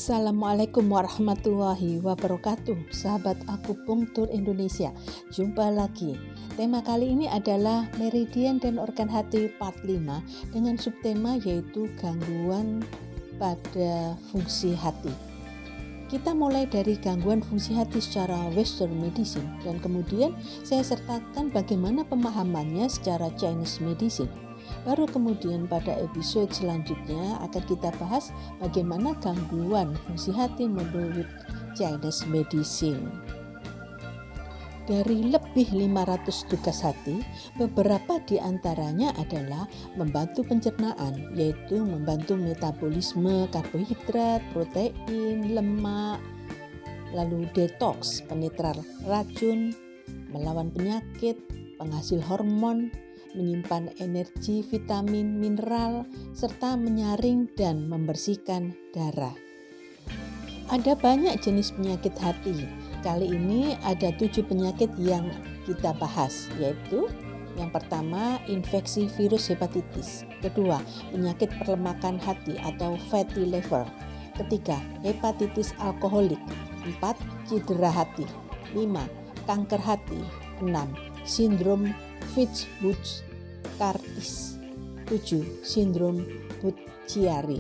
Assalamualaikum warahmatullahi wabarakatuh, sahabat akupunktur Indonesia. Jumpa lagi. Tema kali ini adalah meridian dan organ hati part 5 dengan subtema yaitu gangguan pada fungsi hati. Kita mulai dari gangguan fungsi hati secara Western medicine dan kemudian saya sertakan bagaimana pemahamannya secara Chinese medicine. Baru kemudian pada episode selanjutnya akan kita bahas bagaimana gangguan fungsi hati menurut Chinese medicine. Dari lebih 500 tugas hati, beberapa di antaranya adalah membantu pencernaan, yaitu membantu metabolisme karbohidrat, protein, lemak, lalu detoks, penetral racun, melawan penyakit, penghasil hormon, menyimpan energi, vitamin, mineral, serta menyaring dan membersihkan darah. Ada banyak jenis penyakit hati. Kali ini ada 7 penyakit yang kita bahas, yaitu yang pertama, infeksi virus hepatitis. Kedua, penyakit perlemakan hati atau fatty liver. Ketiga, hepatitis alkoholik. 4, cedera hati. 5, kanker hati. 6, sindrom Fitch-Budd-Curtis. 7, sindrom Budd-Chiari.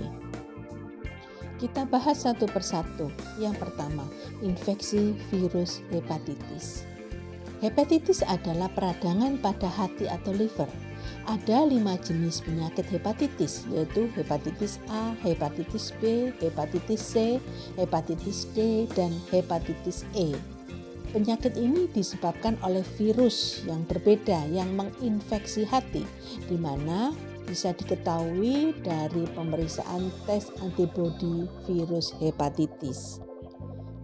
Kita bahas satu persatu. Yang pertama, infeksi virus hepatitis. Hepatitis adalah peradangan pada hati atau liver. Ada 5 jenis penyakit hepatitis, yaitu hepatitis A, hepatitis B, hepatitis C, hepatitis D, dan hepatitis E. Penyakit ini disebabkan oleh virus yang berbeda yang menginfeksi hati, di mana bisa diketahui dari pemeriksaan tes antibodi virus hepatitis.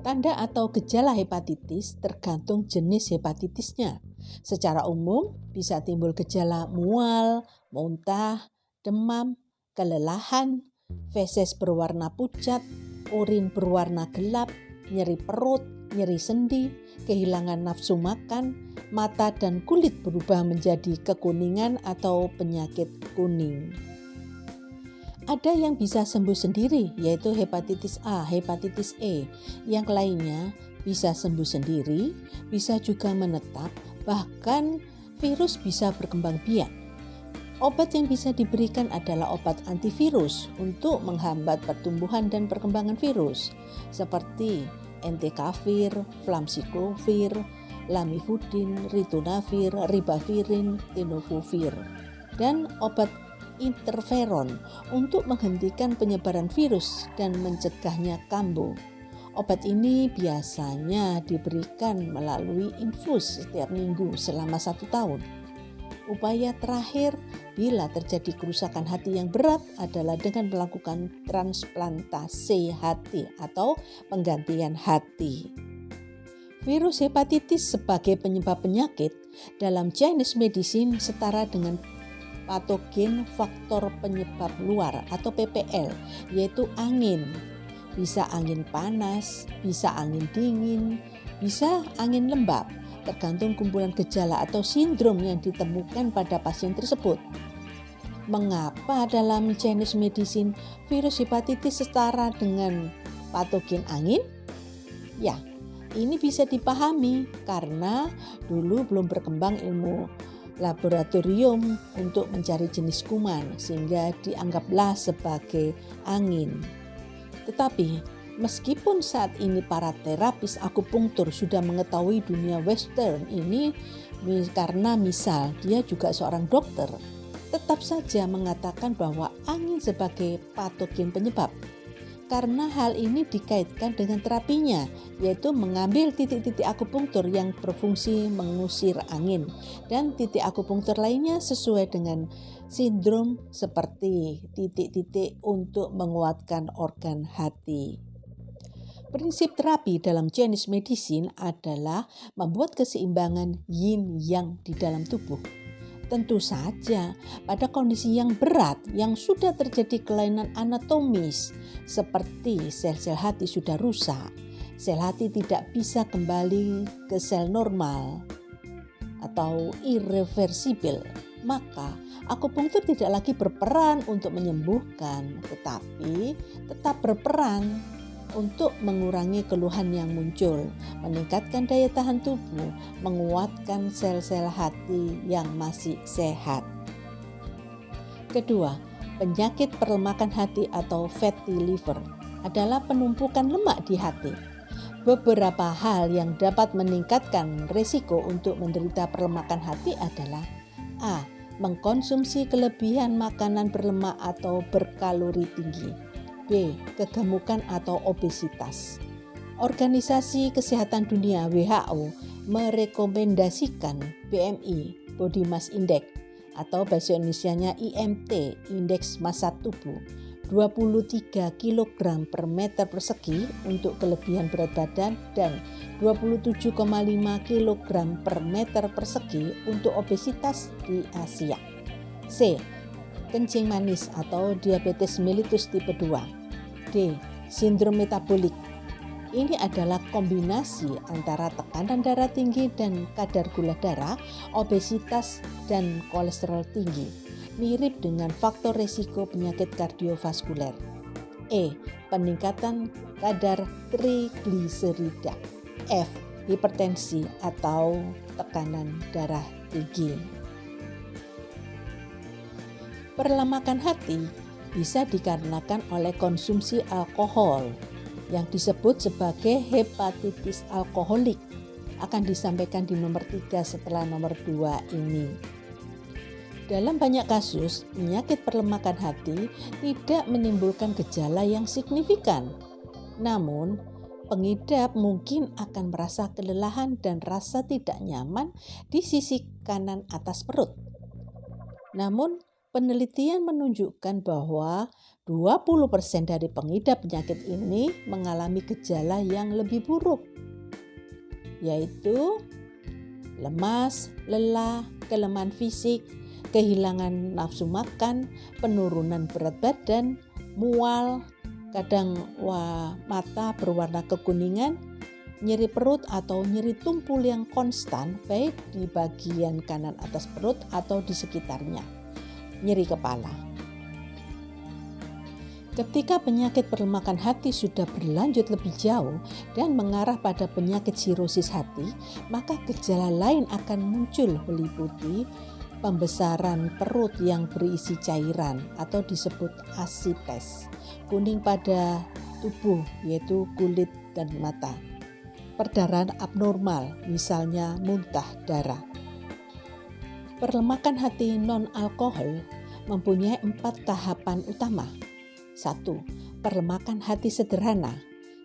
Tanda atau gejala hepatitis tergantung jenis hepatitisnya. Secara umum bisa timbul gejala mual, muntah, demam, kelelahan, feses berwarna pucat, urin berwarna gelap, nyeri perut, nyeri sendi, kehilangan nafsu makan, mata dan kulit berubah menjadi kekuningan atau penyakit kuning. Ada yang bisa sembuh sendiri, yaitu hepatitis A, hepatitis E. Yang lainnya bisa sembuh sendiri, bisa juga menetap, bahkan virus bisa berkembang biak. Obat yang bisa diberikan adalah obat antivirus untuk menghambat pertumbuhan dan perkembangan virus, seperti entecavir, flamciclovir, lamivudin, ritonavir, ribavirin, tenofovir, dan obat interferon untuk menghentikan penyebaran virus dan mencegahnya kambuh. Obat ini biasanya diberikan melalui infus setiap minggu selama 1 tahun. Upaya terakhir bila terjadi kerusakan hati yang berat adalah dengan melakukan transplantasi hati atau penggantian hati. Virus hepatitis sebagai penyebab penyakit dalam Chinese medicine setara dengan patogen faktor penyebab luar atau PPL, yaitu angin. Bisa angin panas, bisa angin dingin, bisa angin lembab, tergantung kumpulan gejala atau sindrom yang ditemukan pada pasien tersebut. Mengapa dalam Chinese medicine virus hepatitis setara dengan patogen angin? Ya, ini bisa dipahami karena dulu belum berkembang ilmu laboratorium untuk mencari jenis kuman sehingga dianggaplah sebagai angin. Tetapi meskipun saat ini para terapis akupunktur sudah mengetahui dunia western ini karena misal dia juga seorang dokter, tetap saja mengatakan bahwa angin sebagai patogen penyebab. Karena hal ini dikaitkan dengan terapinya, yaitu mengambil titik-titik akupunktur yang berfungsi mengusir angin dan titik akupunktur lainnya sesuai dengan sindrom seperti titik-titik untuk menguatkan organ hati. Prinsip terapi dalam Chinese medicine adalah membuat keseimbangan yin yang di dalam tubuh. Tentu saja pada kondisi yang berat yang sudah terjadi kelainan anatomis seperti sel-sel hati sudah rusak, sel hati tidak bisa kembali ke sel normal atau irreversible, maka akupunktur tidak lagi berperan untuk menyembuhkan, tetapi tetap berperan untuk mengurangi keluhan yang muncul, meningkatkan daya tahan tubuh, menguatkan sel-sel hati yang masih sehat. Kedua, penyakit perlemakan hati atau fatty liver adalah penumpukan lemak di hati. Beberapa hal yang dapat meningkatkan risiko untuk menderita perlemakan hati adalah A. Mengkonsumsi kelebihan makanan berlemak atau berkalori tinggi. B. Kegemukan atau obesitas. Organisasi Kesehatan Dunia (WHO) merekomendasikan BMI (Body Mass Index) atau bahasa Indonesianya IMT, indeks massa tubuh, 23 kg per meter persegi untuk kelebihan berat badan dan 27,5 kg per meter persegi untuk obesitas di Asia. C. Kencing manis atau diabetes mellitus tipe 2. D. Sindrom metabolik. Ini adalah kombinasi antara tekanan darah tinggi dan kadar gula darah, obesitas, dan kolesterol tinggi. Mirip dengan faktor risiko penyakit kardiovaskuler. E. Peningkatan kadar trigliserida. F. Hipertensi atau tekanan darah tinggi. Perlemakan hati bisa dikarenakan oleh konsumsi alkohol yang disebut sebagai hepatitis alkoholik. Akan disampaikan di nomor 3 setelah nomor 2 ini. Dalam banyak kasus, penyakit perlemakan hati tidak menimbulkan gejala yang signifikan. Namun, pengidap mungkin akan merasa kelelahan dan rasa tidak nyaman di sisi kanan atas perut. Namun, penelitian menunjukkan bahwa 20% dari pengidap penyakit ini mengalami gejala yang lebih buruk, yaitu lemas, lelah, kelemahan fisik, kehilangan nafsu makan, penurunan berat badan, mual, kadang mata berwarna kekuningan, nyeri perut atau nyeri tumpul yang konstan baik di bagian kanan atas perut atau di sekitarnya, nyeri kepala. Ketika penyakit perlemakan hati sudah berlanjut lebih jauh dan mengarah pada penyakit sirosis hati, maka gejala lain akan muncul meliputi pembesaran perut yang berisi cairan atau disebut asites, kuning pada tubuh yaitu kulit dan mata, perdarahan abnormal misalnya muntah darah. Perlemakan hati non-alkohol mempunyai 4 tahapan utama. 1. Perlemakan hati sederhana.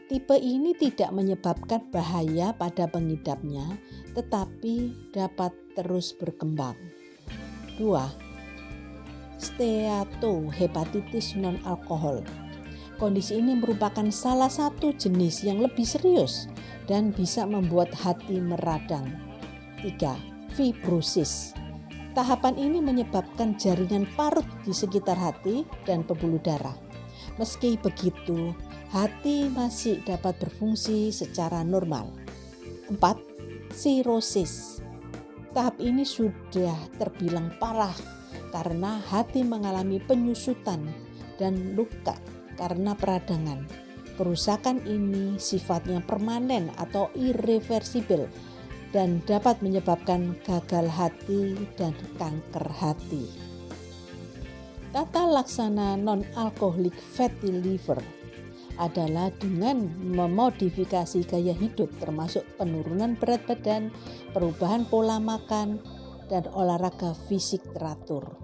Tipe ini tidak menyebabkan bahaya pada pengidapnya, tetapi dapat terus berkembang. 2. Steatohepatitis non-alkohol. Kondisi ini merupakan salah satu jenis yang lebih serius dan bisa membuat hati meradang. 3. Fibrosis. Tahapan ini menyebabkan jaringan parut di sekitar hati dan pembuluh darah. Meski begitu, hati masih dapat berfungsi secara normal. 4. Sirosis. Tahap ini sudah terbilang parah karena hati mengalami penyusutan dan luka karena peradangan. Kerusakan ini sifatnya permanen atau irreversibel dan dapat menyebabkan gagal hati dan kanker hati. Tata laksana non-alkoholik fatty liver adalah dengan memodifikasi gaya hidup termasuk penurunan berat badan, perubahan pola makan, dan olahraga fisik teratur.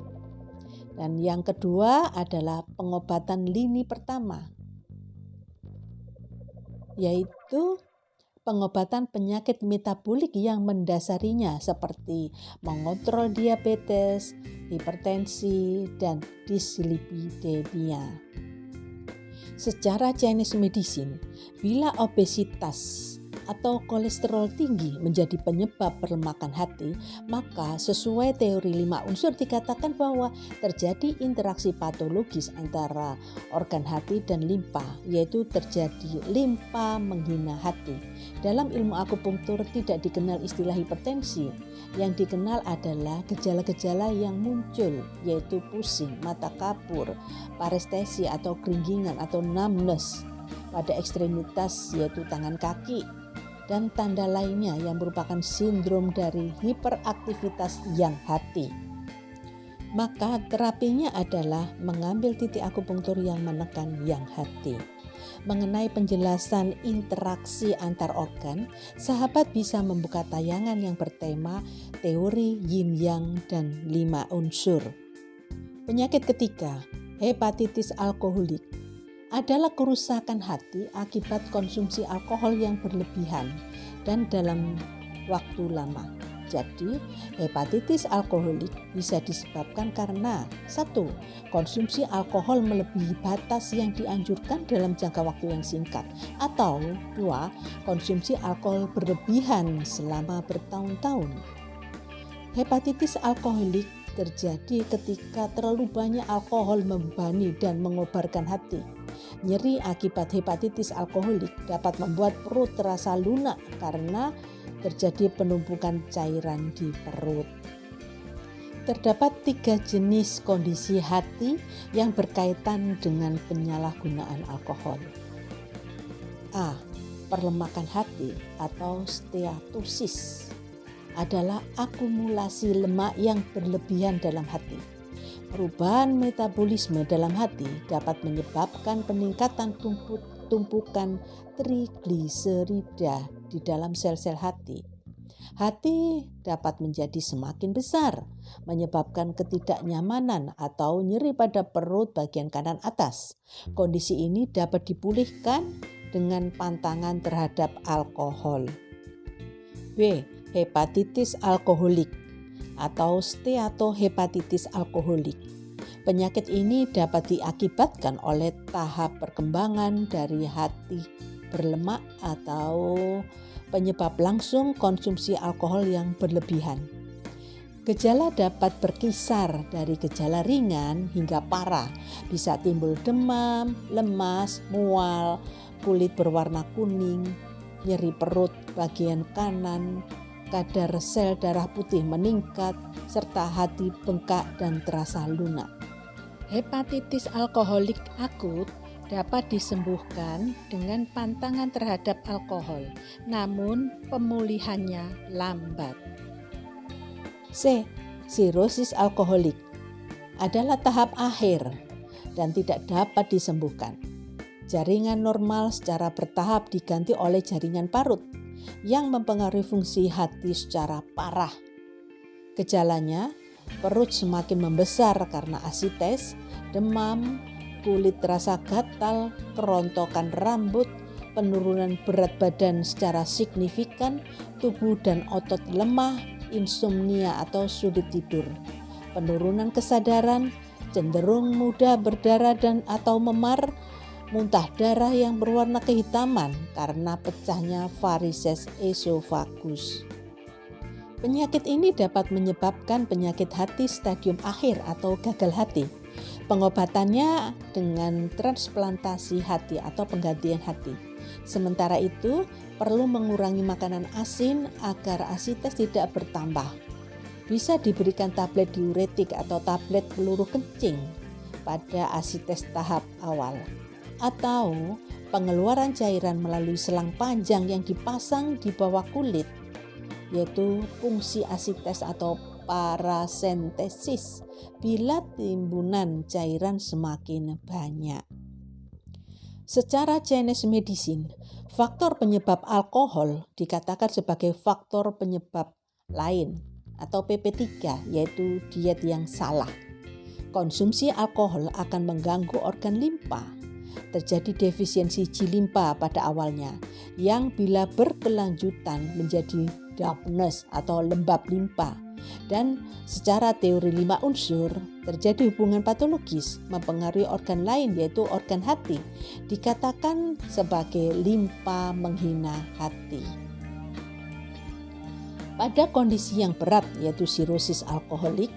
Dan yang kedua adalah pengobatan lini pertama, yaitu pengobatan penyakit metabolik yang mendasarinya seperti mengontrol diabetes, hipertensi, dan dislipidemia. Secara Chinese medicine, bila obesitas atau kolesterol tinggi menjadi penyebab perlemakan hati, maka sesuai teori 5 unsur dikatakan bahwa terjadi interaksi patologis antara organ hati dan limpa, yaitu terjadi limpa menghina hati. Dalam ilmu akupunktur tidak dikenal istilah hipertensi, yang dikenal adalah gejala-gejala yang muncul, yaitu pusing, mata kapur, parestesi atau keringgingan atau numbness, pada ekstremitas yaitu tangan kaki, dan tanda lainnya yang merupakan sindrom dari hiperaktivitas yang hati. Maka terapinya adalah mengambil titik akupunktur yang menekan yang hati. Mengenai penjelasan interaksi antar organ, sahabat bisa membuka tayangan yang bertema teori yin yang dan 5 unsur. Penyakit ketiga, hepatitis alkoholik, adalah kerusakan hati akibat konsumsi alkohol yang berlebihan dan dalam waktu lama. Jadi, hepatitis alkoholik bisa disebabkan karena 1. Konsumsi alkohol melebihi batas yang dianjurkan dalam jangka waktu yang singkat, atau 2. Konsumsi alkohol berlebihan selama bertahun-tahun. Hepatitis alkoholik terjadi ketika terlalu banyak alkohol membebani dan mengobarkan hati. Nyeri akibat hepatitis alkoholik dapat membuat perut terasa lunak karena terjadi penumpukan cairan di perut. Terdapat 3 jenis kondisi hati yang berkaitan dengan penyalahgunaan alkohol. A. Perlemakan hati atau steatosis adalah akumulasi lemak yang berlebihan dalam hati. Perubahan metabolisme dalam hati dapat menyebabkan peningkatan tumpukan trigliserida di dalam sel-sel hati. Hati dapat menjadi semakin besar, menyebabkan ketidaknyamanan atau nyeri pada perut bagian kanan atas. Kondisi ini dapat dipulihkan dengan pantangan terhadap alkohol. B. Hepatitis alkoholik atau steatohepatitis alkoholik. Penyakit ini dapat diakibatkan oleh tahap perkembangan dari hati berlemak atau penyebab langsung konsumsi alkohol yang berlebihan. Gejala dapat berkisar dari gejala ringan hingga parah, bisa timbul demam, lemas, mual, kulit berwarna kuning, nyeri perut bagian kanan, kadar sel darah putih meningkat, serta hati bengkak dan terasa lunak. Hepatitis alkoholik akut dapat disembuhkan dengan pantangan terhadap alkohol, namun pemulihannya lambat. C. Sirosis alkoholik adalah tahap akhir dan tidak dapat disembuhkan. Jaringan normal secara bertahap diganti oleh jaringan parut yang mempengaruhi fungsi hati secara parah. Gejalanya, perut semakin membesar karena asites, demam, kulit terasa gatal, kerontokan rambut, penurunan berat badan secara signifikan, tubuh dan otot lemah, insomnia atau sulit tidur, penurunan kesadaran, cenderung mudah berdarah dan atau memar, muntah darah yang berwarna kehitaman karena pecahnya varises esofagus. Penyakit ini dapat menyebabkan penyakit hati stadium akhir atau gagal hati. Pengobatannya dengan transplantasi hati atau penggantian hati. Sementara itu, perlu mengurangi makanan asin agar asites tidak bertambah. Bisa diberikan tablet diuretik atau tablet peluru kencing pada asites tahap awal. Atau pengeluaran cairan melalui selang panjang yang dipasang di bawah kulit, yaitu fungsi asites atau parasentesis bila timbunan cairan semakin banyak. Secara Chinese medicine, faktor penyebab alkohol dikatakan sebagai faktor penyebab lain atau PP3, yaitu diet yang salah. Konsumsi alkohol akan mengganggu organ limpa. Terjadi defisiensi G limpa pada awalnya yang bila berkelanjutan menjadi darkness atau lembab limpa, dan secara teori 5 unsur terjadi hubungan patologis mempengaruhi organ lain yaitu organ hati, dikatakan sebagai limpa menghina hati. Pada kondisi yang berat yaitu sirosis alkoholik,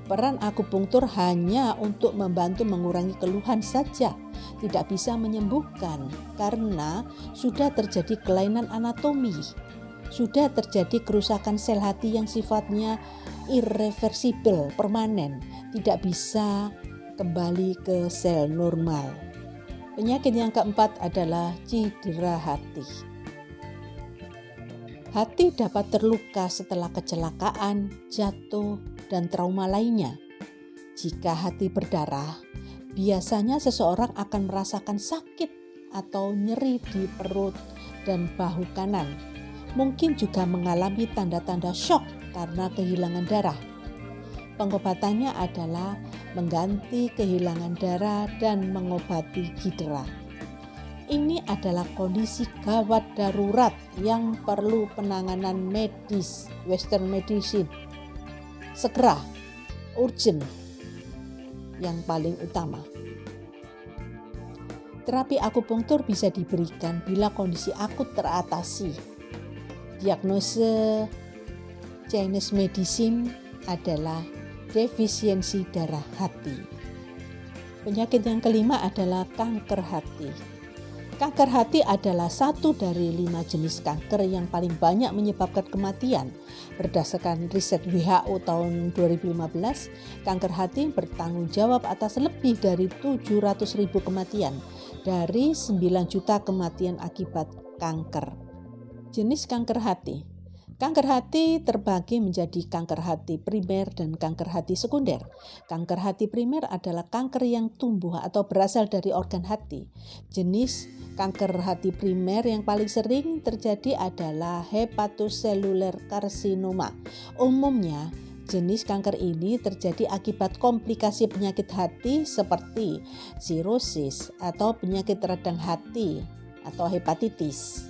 peran akupunktur hanya untuk membantu mengurangi keluhan saja, tidak bisa menyembuhkan karena sudah terjadi kelainan anatomi. Sudah terjadi kerusakan sel hati yang sifatnya irreversibel, permanen, tidak bisa kembali ke sel normal. Penyakit yang keempat adalah cedera hati. Hati dapat terluka setelah kecelakaan, jatuh, dan trauma lainnya. Jika hati berdarah, biasanya seseorang akan merasakan sakit atau nyeri di perut dan bahu kanan. Mungkin juga mengalami tanda-tanda syok karena kehilangan darah. Pengobatannya adalah mengganti kehilangan darah dan mengobati cedera. Ini adalah kondisi gawat darurat yang perlu penanganan medis, Western medicine. Segera, urgent, yang paling utama. Terapi akupunktur bisa diberikan bila kondisi akut teratasi. Diagnosa Chinese medicine adalah defisiensi darah hati. Penyakit yang kelima adalah kanker hati. Kanker hati adalah satu dari 5 jenis kanker yang paling banyak menyebabkan kematian. Berdasarkan riset WHO tahun 2015, kanker hati bertanggung jawab atas lebih dari 700.000 kematian dari 9 juta kematian akibat kanker. Jenis kanker hati. Kanker hati terbagi menjadi kanker hati primer dan kanker hati sekunder. Kanker hati primer adalah kanker yang tumbuh atau berasal dari organ hati. Jenis kanker hati primer yang paling sering terjadi adalah hepatocellular carcinoma. Umumnya, jenis kanker ini terjadi akibat komplikasi penyakit hati seperti sirosis atau penyakit radang hati atau hepatitis.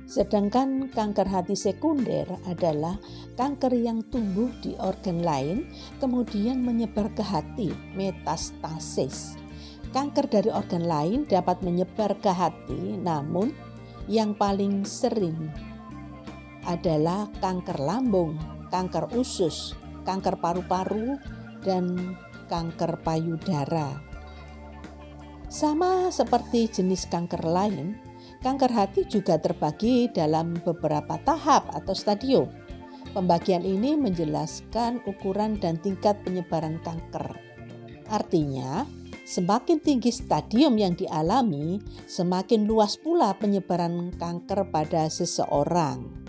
Sedangkan kanker hati sekunder adalah kanker yang tumbuh di organ lain kemudian menyebar ke hati, metastasis. Kanker dari organ lain dapat menyebar ke hati, namun yang paling sering adalah kanker lambung, kanker usus, kanker paru-paru, dan kanker payudara. Sama seperti jenis kanker lain, kanker hati juga terbagi dalam beberapa tahap atau stadium. Pembagian ini menjelaskan ukuran dan tingkat penyebaran kanker. Artinya, semakin tinggi stadium yang dialami, semakin luas pula penyebaran kanker pada seseorang.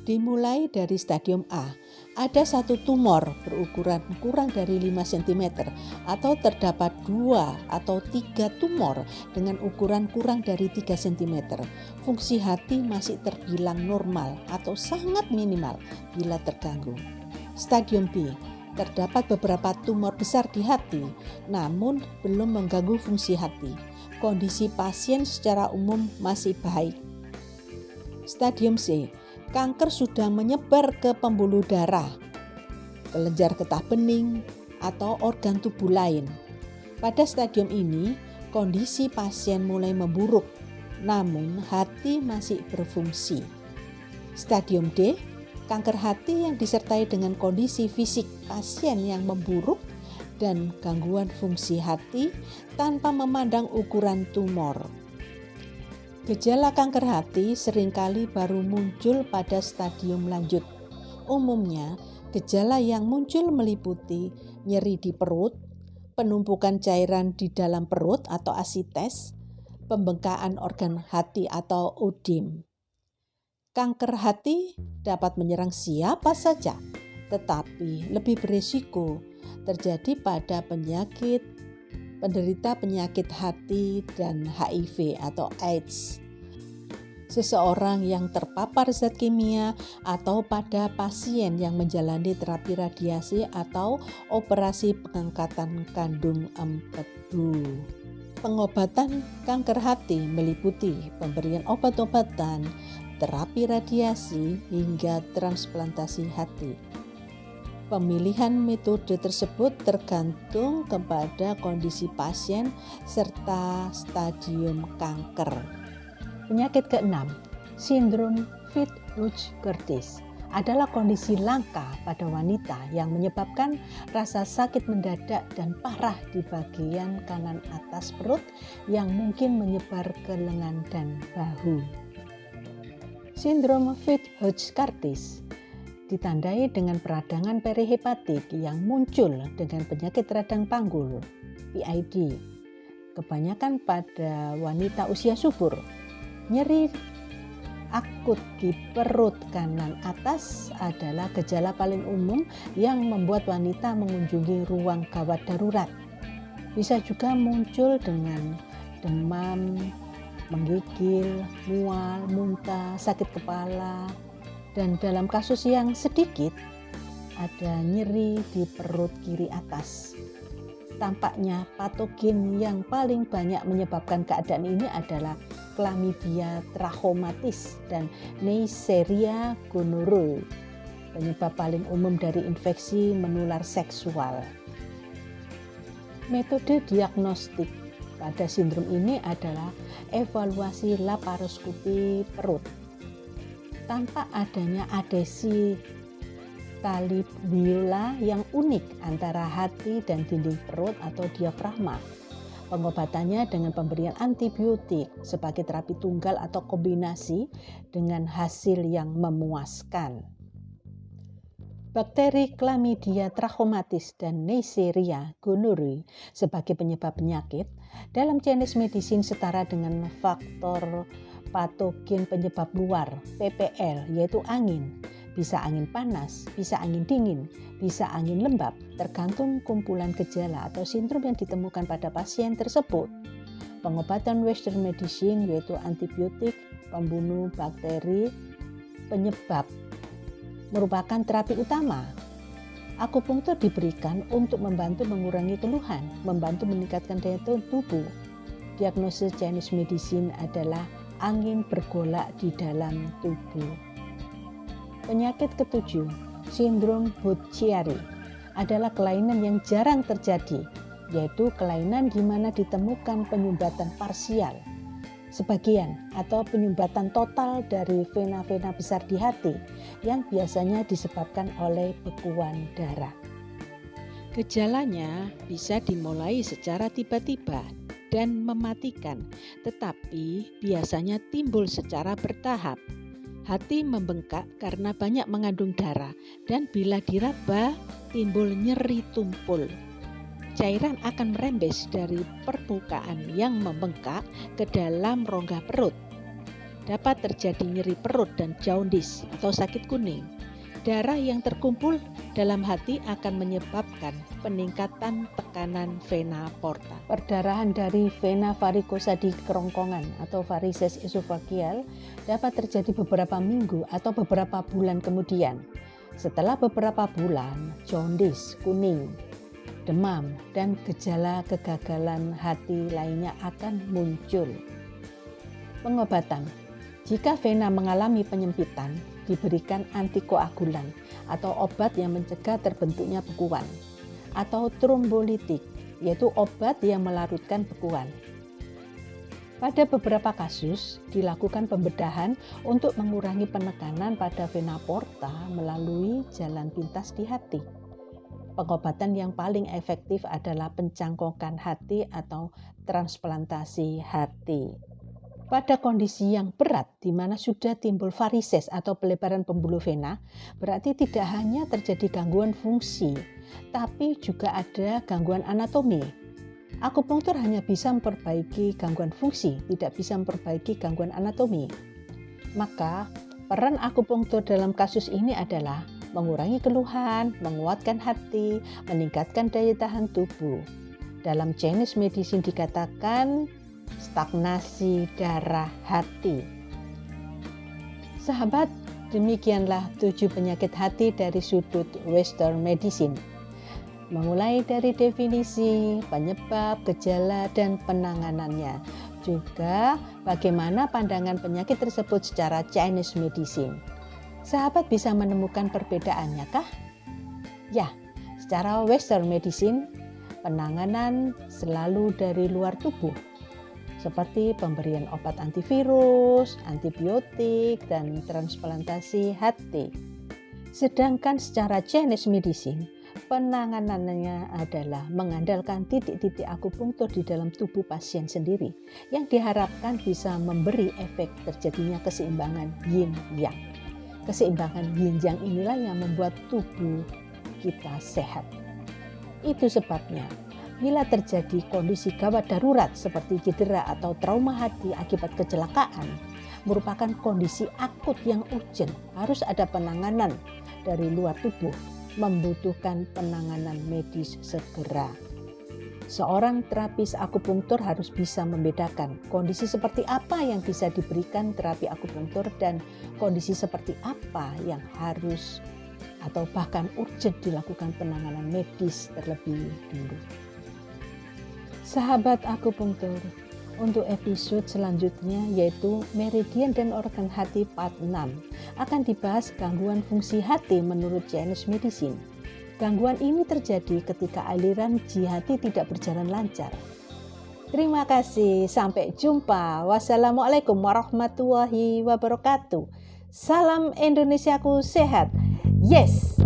Dimulai dari stadium A, ada satu tumor berukuran kurang dari 5 cm atau terdapat 2 atau 3 tumor dengan ukuran kurang dari 3 cm. Fungsi hati masih terbilang normal atau sangat minimal bila terganggu. Stadium B, terdapat beberapa tumor besar di hati namun belum mengganggu fungsi hati. Kondisi pasien secara umum masih baik. Stadium C, kanker sudah menyebar ke pembuluh darah, kelenjar getah bening, atau organ tubuh lain. Pada stadium ini, kondisi pasien mulai memburuk, namun hati masih berfungsi. Stadium D, kanker hati yang disertai dengan kondisi fisik pasien yang memburuk dan gangguan fungsi hati tanpa memandang ukuran tumor. Gejala kanker hati seringkali baru muncul pada stadium lanjut. Umumnya, gejala yang muncul meliputi nyeri di perut, penumpukan cairan di dalam perut atau asites, pembengkakan organ hati atau ödem. Kanker hati dapat menyerang siapa saja, tetapi lebih berisiko terjadi pada penderita penyakit hati dan HIV atau AIDS, seseorang yang terpapar zat kimia atau pada pasien yang menjalani terapi radiasi atau operasi pengangkatan kandung empedu. Pengobatan kanker hati meliputi pemberian obat-obatan, terapi radiasi, hingga transplantasi hati. Pemilihan metode tersebut tergantung kepada kondisi pasien serta stadium kanker. Penyakit keenam, sindrom Pitt-Hughes-Curtis, adalah kondisi langka pada wanita yang menyebabkan rasa sakit mendadak dan parah di bagian kanan atas perut yang mungkin menyebar ke lengan dan bahu. Sindrom Pitt-Hughes-Curtis ditandai dengan peradangan perihepatik yang muncul dengan penyakit radang panggul, PID. kebanyakan pada wanita usia subur. Nyeri akut di perut kanan atas adalah gejala paling umum yang membuat wanita mengunjungi ruang gawat darurat. Bisa juga muncul dengan demam, menggigil, mual, muntah, sakit kepala, dan dalam kasus yang sedikit ada nyeri di perut kiri atas. Tampaknya patogen yang paling banyak menyebabkan keadaan ini adalah Chlamydia trachomatis dan Neisseria gonorrhoeae, penyebab paling umum dari infeksi menular seksual. Metode diagnostik pada sindrom ini adalah evaluasi laparoskopi perut. Tanpa adanya adesi tali biola yang unik antara hati dan dinding perut atau diafragma. Pengobatannya dengan pemberian antibiotik sebagai terapi tunggal atau kombinasi dengan hasil yang memuaskan. Bakteri Chlamydia trachomatis dan Neisseria gonorrhoeae sebagai penyebab penyakit dalam Chinese medicine setara dengan faktor patogen penyebab luar PPL, yaitu angin. Bisa angin panas, bisa angin dingin, bisa angin lembab, tergantung kumpulan gejala atau sindrom yang ditemukan pada pasien tersebut. Pengobatan Western medicine yaitu antibiotik, pembunuh bakteri, penyebab merupakan terapi utama. Akupunktur diberikan untuk membantu mengurangi keluhan, membantu meningkatkan daya tubuh. Diagnosis Chinese medicine adalah angin bergolak di dalam tubuh. Penyakit ketujuh, sindrom Budd-Chiari, adalah kelainan yang jarang terjadi, yaitu kelainan di mana ditemukan penyumbatan parsial, sebagian atau penyumbatan total dari vena-vena besar di hati yang biasanya disebabkan oleh bekuan darah. Gejalanya bisa dimulai secara tiba-tiba dan mematikan, tetapi biasanya timbul secara bertahap. Hati membengkak karena banyak mengandung darah dan bila diraba timbul nyeri tumpul. Cairan akan merembes dari permukaan yang membengkak ke dalam rongga perut. Dapat terjadi nyeri perut dan jaundice atau sakit kuning. Darah yang terkumpul dalam hati akan menyebabkan peningkatan tekanan vena porta. Perdarahan dari vena varikosa di kerongkongan atau varises esophageal dapat terjadi beberapa minggu atau beberapa bulan kemudian. Setelah beberapa bulan, jaundice, kuning, demam, dan gejala kegagalan hati lainnya akan muncul. Pengobatan. Jika vena mengalami penyempitan, diberikan antikoagulan atau obat yang mencegah terbentuknya bekuan, atau trombolitik, yaitu obat yang melarutkan bekuan. Pada beberapa kasus, dilakukan pembedahan untuk mengurangi penekanan pada vena porta melalui jalan pintas di hati. Pengobatan yang paling efektif adalah pencangkokan hati atau transplantasi hati. Pada kondisi yang berat di mana sudah timbul varises atau pelebaran pembuluh vena, berarti tidak hanya terjadi gangguan fungsi, tapi juga ada gangguan anatomi. Akupunktur hanya bisa memperbaiki gangguan fungsi, tidak bisa memperbaiki gangguan anatomi. Maka, peran akupunktur dalam kasus ini adalah mengurangi keluhan, menguatkan hati, meningkatkan daya tahan tubuh. Dalam Chinese medicine dikatakan stagnasi darah hati. Sahabat, demikianlah 7 penyakit hati dari sudut Western medicine. Memulai dari definisi, penyebab, gejala, dan penanganannya. Juga bagaimana pandangan penyakit tersebut secara Chinese medicine. Sahabat bisa menemukan perbedaannya kah? Ya, secara Western medicine, penanganan selalu dari luar tubuh, seperti pemberian obat antivirus, antibiotik, dan transplantasi hati. Sedangkan secara Chinese medicine, penanganannya adalah mengandalkan titik-titik akupunktur di dalam tubuh pasien sendiri yang diharapkan bisa memberi efek terjadinya keseimbangan yin-yang. Keseimbangan yin-yang inilah yang membuat tubuh kita sehat. Itu sebabnya Bila terjadi kondisi gawat darurat seperti cedera atau trauma hati akibat kecelakaan, merupakan kondisi akut yang urgent, harus ada penanganan dari luar tubuh, membutuhkan penanganan medis segera. Seorang terapis akupunktur harus bisa membedakan kondisi seperti apa yang bisa diberikan terapi akupunktur dan kondisi seperti apa yang harus atau bahkan urgent dilakukan penanganan medis terlebih dulu. Sahabat akupunktur, untuk episode selanjutnya yaitu meridian dan organ hati part 6 akan dibahas gangguan fungsi hati menurut Chinese Medicine. Gangguan ini terjadi ketika aliran ji hati tidak berjalan lancar. Terima kasih, sampai jumpa. Wassalamualaikum warahmatullahi wabarakatuh. Salam Indonesiaku sehat. Yes!